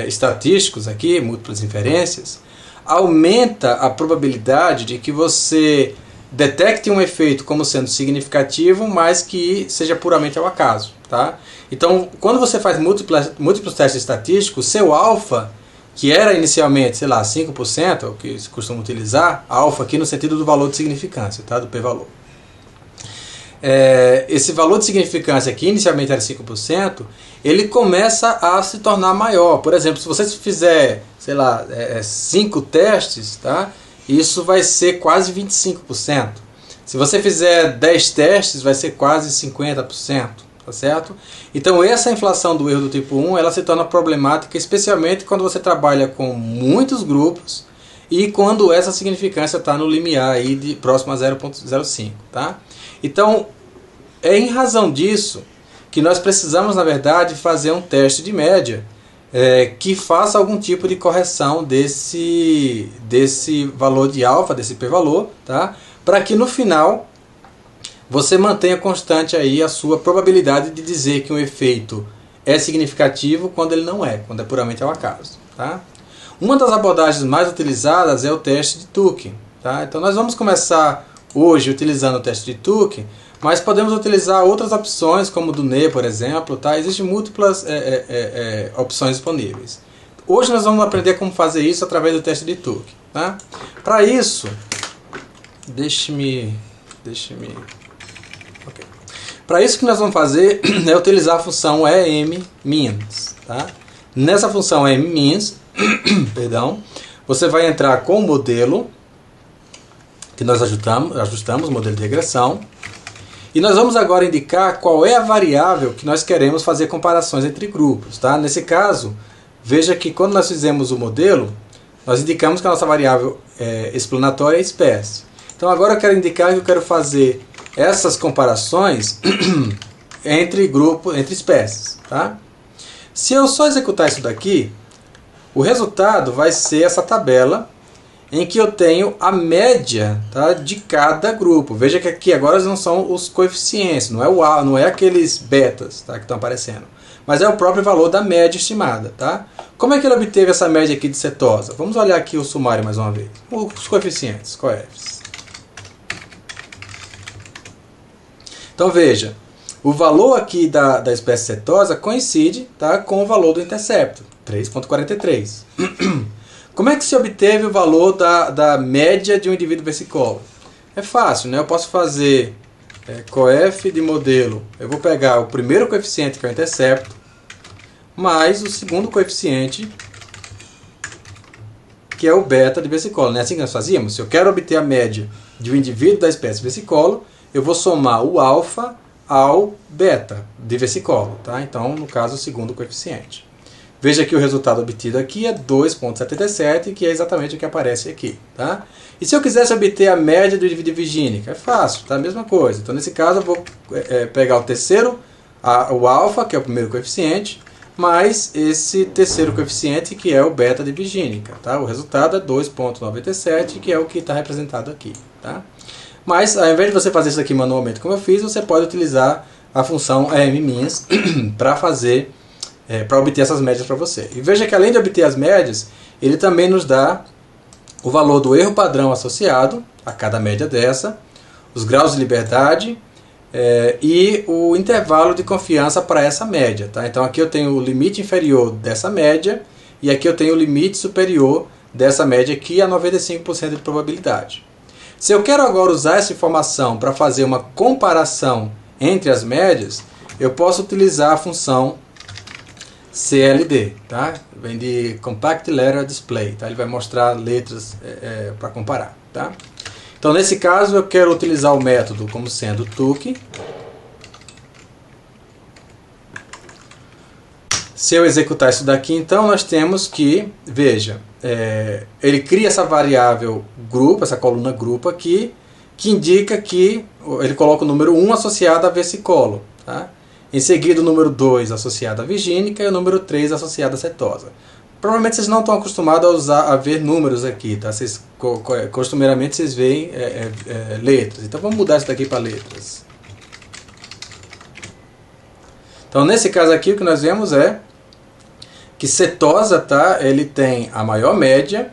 estatísticos aqui, múltiplas inferências, aumenta a probabilidade de que você detecte um efeito como sendo significativo, mas que seja puramente ao acaso. Tá? Então, quando você faz múltiplos testes estatísticos, seu alfa, que era inicialmente, sei lá, 5%, é o que se costuma utilizar, alfa aqui no sentido do valor de significância, tá? Do p-valor. esse valor de significância, que inicialmente era 5%, ele começa a se tornar maior. Por exemplo, se você fizer, sei lá, 5 testes, tá? Isso vai ser quase 25%. Se você fizer 10 testes, vai ser quase 50%, tá certo? Então essa inflação do erro do tipo 1, ela se torna problemática, especialmente quando você trabalha com muitos grupos e quando essa significância está no limiar aí de próximo a 0,05, tá? Então, é em razão disso que nós precisamos, na verdade, fazer um teste de média que faça algum tipo de correção desse valor de alfa, desse p-valor, tá? Para que no final você mantenha constante aí a sua probabilidade de dizer que um efeito é significativo quando ele não é, quando é puramente ao acaso, tá? Uma das abordagens mais utilizadas é o teste de Tukey, tá? Então nós vamos começar hoje utilizando o teste de Tukey, mas podemos utilizar outras opções, como o Dunne, por exemplo, tá? Existem múltiplas opções disponíveis. Hoje nós vamos aprender como fazer isso através do teste de Tukey, tá? Para isso, Para isso que nós vamos fazer é utilizar a função em-means, tá? Nessa função em-means, perdão, você vai entrar com o modelo que nós ajustamos o modelo de regressão, e nós vamos agora indicar qual é a variável que nós queremos fazer comparações entre grupos, tá? Nesse caso, veja que quando nós fizemos o modelo, nós indicamos que a nossa variável explanatória é espécie. Então agora eu quero indicar que eu quero fazer essas comparações entre grupos, entre espécies, tá? Se eu só executar isso daqui, o resultado vai ser essa tabela em que eu tenho a média, tá, de cada grupo. Veja que aqui agora não são os coeficientes, não é aqueles betas, tá, que estão aparecendo, mas é o próprio valor da média estimada, tá? Como é que ele obteve essa média aqui de cetosa? Vamos olhar aqui o sumário mais uma vez. Os coeficientes, coefs. Então veja, o valor aqui da espécie cetosa coincide, tá, com o valor do intercepto, 3,43. Como é que se obteve o valor da média de um indivíduo versicolor? É fácil, né? Eu posso fazer coef de modelo. Eu vou pegar o primeiro coeficiente, que é o intercepto, mais o segundo coeficiente, que é o beta de versicolor. Não é assim que nós fazíamos? Se eu quero obter a média de um indivíduo da espécie versicolor, eu vou somar o alfa ao beta de versicolor, tá? Então, no caso, o segundo coeficiente. Veja que o resultado obtido aqui é 2,77, que é exatamente o que aparece aqui, tá? E se eu quisesse obter a média do indivíduo vigínica? É fácil, tá? A mesma coisa. Então, nesse caso, eu vou pegar o terceiro, o alfa, que é o primeiro coeficiente, mais esse terceiro coeficiente, que é o beta de vigínica, tá? O resultado é 2,97, que é o que está representado aqui, tá? Mas, ao invés de você fazer isso aqui manualmente, como eu fiz, você pode utilizar a função em-means para obter essas médias para você. E veja que além de obter as médias, ele também nos dá o valor do erro padrão associado a cada média dessa, os graus de liberdade e o intervalo de confiança para essa média, tá? Então aqui eu tenho o limite inferior dessa média e aqui eu tenho o limite superior dessa média aqui a 95% de probabilidade. Se eu quero agora usar essa informação para fazer uma comparação entre as médias, eu posso utilizar a função CLD, tá? Vem de Compact Letter Display, tá? Ele vai mostrar letras para comparar, tá? Então, nesse caso, eu quero utilizar o método como sendo Tukey. Se eu executar isso daqui, então, nós temos que, veja, ele cria essa variável grupo, essa coluna grupo aqui, que indica que ele coloca o número 1 associado a versicolor, tá? Em seguida o número 2 associado à vigínica e o número 3 associado à cetosa. Provavelmente vocês não estão acostumados a ver números aqui, tá? Costumeiramente vocês veem letras. Então vamos mudar isso daqui para letras. Então nesse caso aqui o que nós vemos é que cetosa, tá? Ele tem a maior média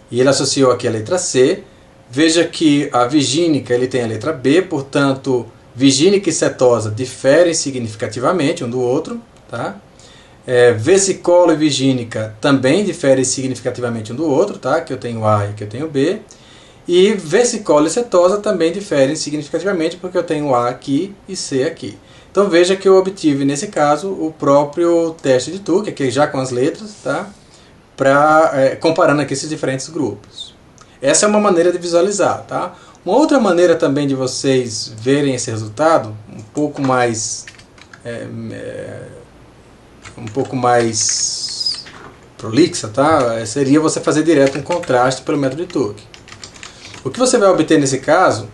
e ele associou aqui a letra C. Veja que a vigínica ele tem a letra B, portanto vigínica e cetosa diferem significativamente um do outro, tá? Versicolor e vigínica também diferem significativamente um do outro, tá? Que eu tenho A e que eu tenho B. E versicolo e setosa também diferem significativamente, porque eu tenho A aqui e C aqui. Então veja que eu obtive, nesse caso, o próprio teste de Turing, aqui já com as letras, tá? Comparando aqui esses diferentes grupos. Essa é uma maneira de visualizar, tá? Uma outra maneira também de vocês verem esse resultado, um pouco mais prolixa, tá? Seria você fazer direto um contraste pelo método de Turing. O que você vai obter nesse caso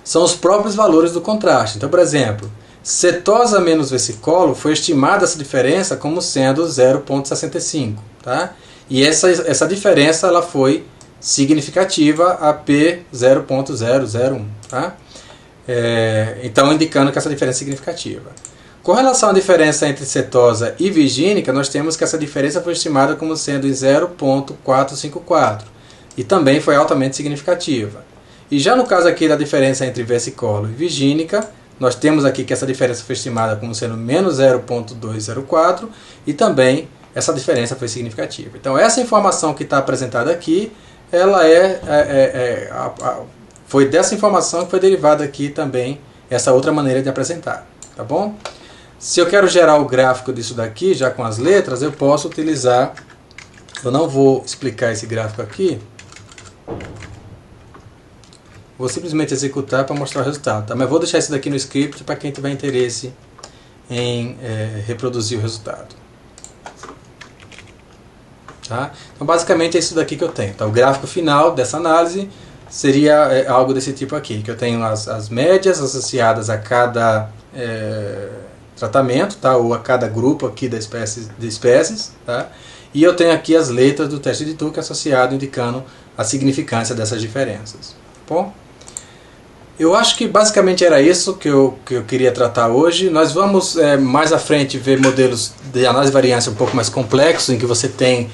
são os próprios valores do contraste. Então, por exemplo, setosa menos versicolo foi estimada essa diferença como sendo 0,65, tá? E essa diferença ela foi significativa a P 0,001, tá? Então indicando que essa diferença é significativa. Com relação à diferença entre setosa e virgínica, nós temos que essa diferença foi estimada como sendo em 0,454 e também foi altamente significativa. E já no caso aqui da diferença entre versicolo e virgínica, nós temos aqui que essa diferença foi estimada como sendo menos 0,204 e também essa diferença foi significativa. Então essa informação que está apresentada aqui, ela foi dessa informação que foi derivada aqui também essa outra maneira de apresentar, tá bom? Se eu quero gerar o gráfico disso daqui, já com as letras, eu posso utilizar, eu não vou explicar esse gráfico aqui, vou simplesmente executar para mostrar o resultado, tá? Mas vou deixar isso daqui no script para quem tiver interesse em reproduzir o resultado. Tá? Então basicamente é isso daqui que eu tenho. Tá? O gráfico final dessa análise seria algo desse tipo aqui, que eu tenho as médias associadas a cada tratamento, tá? Ou a cada grupo aqui de espécies, tá? E eu tenho aqui as letras do teste de Turing associado, indicando a significância dessas diferenças. Tá bom? Eu acho que basicamente era isso que eu queria tratar hoje. Nós vamos mais à frente ver modelos de análise de variância um pouco mais complexos, em que você tem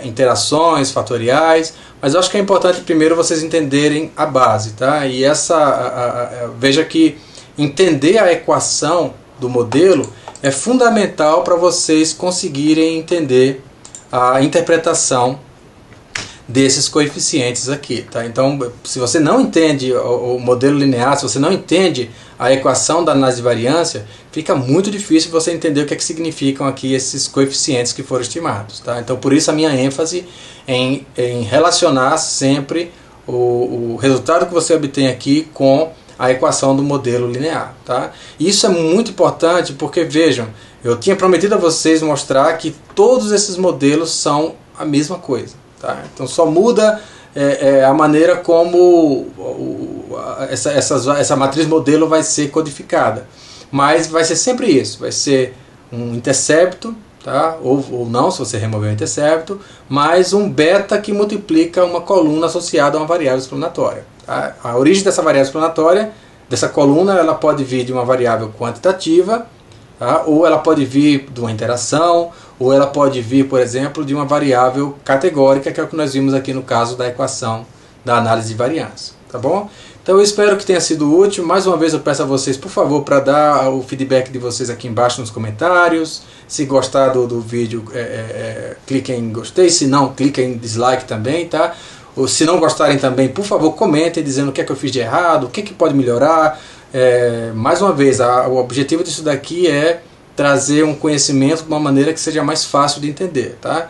interações fatoriais, mas eu acho que é importante primeiro vocês entenderem a base, tá? E veja que entender a equação do modelo é fundamental para vocês conseguirem entender a interpretação desses coeficientes aqui, tá? Então, se você não entende o modelo linear, se você não entende a equação da análise de variância, fica muito difícil você entender o que significam aqui esses coeficientes que foram estimados, tá? Então, por isso a minha ênfase em relacionar sempre o resultado que você obtém aqui com a equação do modelo linear, tá? Isso é muito importante porque, vejam, eu tinha prometido a vocês mostrar que todos esses modelos são a mesma coisa. Tá? Então só muda a maneira como essa matriz modelo vai ser codificada. Mas vai ser sempre isso, vai ser um intercepto, tá? ou não, se você remover o intercepto, mais um beta que multiplica uma coluna associada a uma variável explanatória. Tá? A origem dessa variável explanatória, dessa coluna, ela pode vir de uma variável quantitativa, tá? Ou ela pode vir de uma interação, ou ela pode vir, por exemplo, de uma variável categórica, que é o que nós vimos aqui no caso da equação da análise de variância. Tá bom? Então eu espero que tenha sido útil. Mais uma vez eu peço a vocês, por favor, para dar o feedback de vocês aqui embaixo nos comentários. Se gostar do vídeo, clique em gostei. Se não, clique em dislike também, tá? Ou se não gostarem também, por favor, comentem dizendo o que é que eu fiz de errado, o que é que pode melhorar. Mais uma vez, o objetivo disso daqui é trazer um conhecimento de uma maneira que seja mais fácil de entender, tá?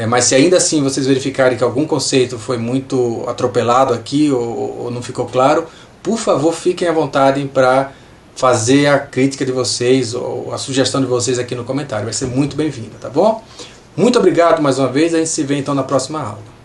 Mas se ainda assim vocês verificarem que algum conceito foi muito atropelado aqui ou não ficou claro, por favor fiquem à vontade para fazer a crítica de vocês ou a sugestão de vocês aqui no comentário, vai ser muito bem-vinda, tá bom? Muito obrigado mais uma vez, a gente se vê então na próxima aula.